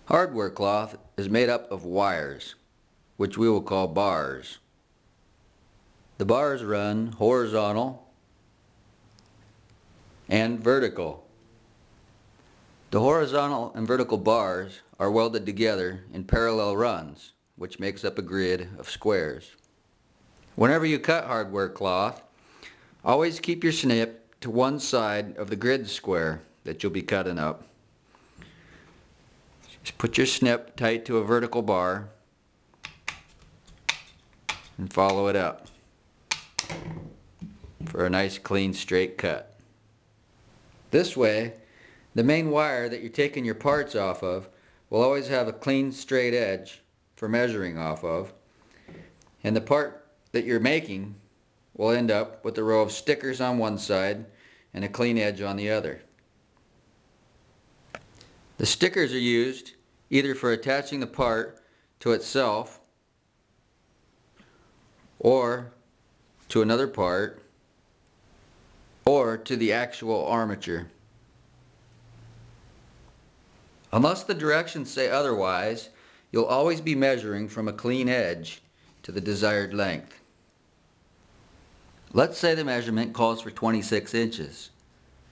Hardware cloth is made up of wires, which we will call bars. The bars run horizontal and vertical. The horizontal and vertical bars are welded together in parallel runs, which makes up a grid of squares. Whenever you cut hardware cloth, always keep your snip to one side of the grid square that you'll be cutting up. Just put your snip tight to a vertical bar and follow it up for a nice clean straight cut. This way, the main wire that you're taking your parts off of will always have a clean straight edge for measuring off of, and the part that you're making will end up with a row of stickers on one side and a clean edge on the other. The stickers are used either for attaching the part to itself or to another part or to the actual armature. Unless the directions say otherwise, you'll always be measuring from a clean edge to the desired length. Let's say the measurement calls for 26 inches.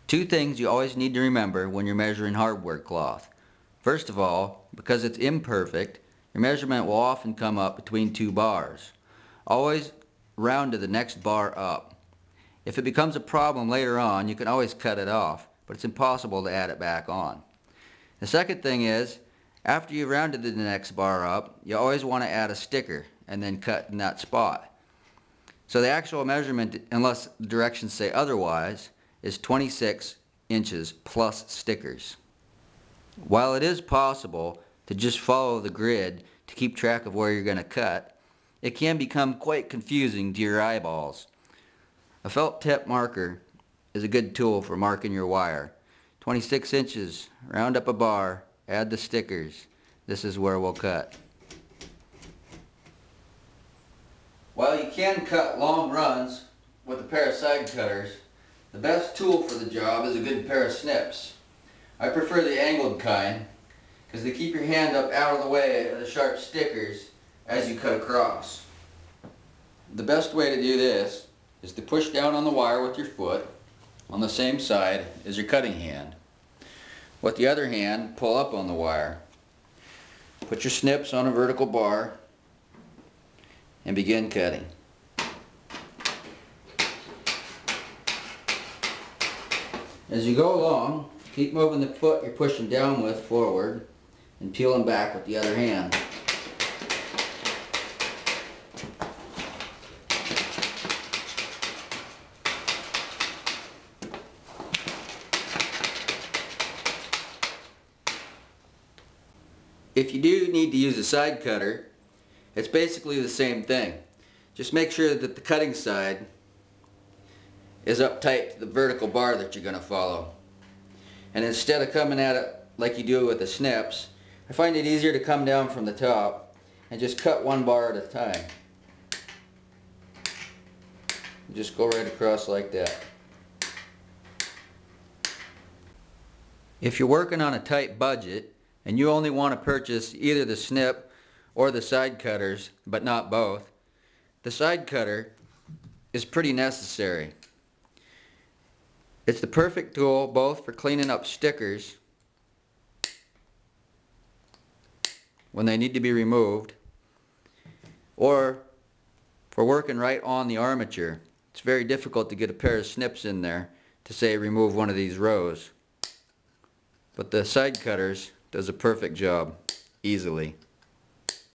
Two things you always need to remember when you're measuring hardware cloth. First of all, because it's imperfect, your measurement will often come up between two bars. Always round to the next bar up. If it becomes a problem later on, you can always cut it off, but it's impossible to add it back on. The second thing is, after you've rounded the next bar up, you always want to add a sticker and then cut in that spot. So the actual measurement, unless the directions say otherwise, is 26 inches plus stickers. While it is possible to just follow the grid to keep track of where you're going to cut, it can become quite confusing to your eyeballs. A felt tip marker is a good tool for marking your wire. 26 inches, round up a bar, add the stickers. This is where we'll cut. While you can cut long runs with a pair of side cutters, the best tool for the job is a good pair of snips. I prefer the angled kind because they keep your hand up out of the way of the sharp stickers as you cut across. The best way to do this is to push down on the wire with your foot on the same side as your cutting hand. With the other hand, pull up on the wire. Put your snips on a vertical bar and begin cutting. As you go along, keep moving the foot you're pushing down with forward and peeling back with the other hand. If you do need to use a side cutter, it's basically the same thing. Just make sure that the cutting side is up tight to the vertical bar that you're going to follow. And instead of coming at it like you do with the snips, I find it easier to come down from the top and just cut one bar at a time. Just go right across like that. If you're working on a tight budget and you only want to purchase either the snip or the side cutters, but not both, the side cutter is pretty necessary. It's the perfect tool both for cleaning up stickers when they need to be removed, or for working right on the armature. It's very difficult to get a pair of snips in there to say remove one of these rows. But the side cutters does a perfect job, easily.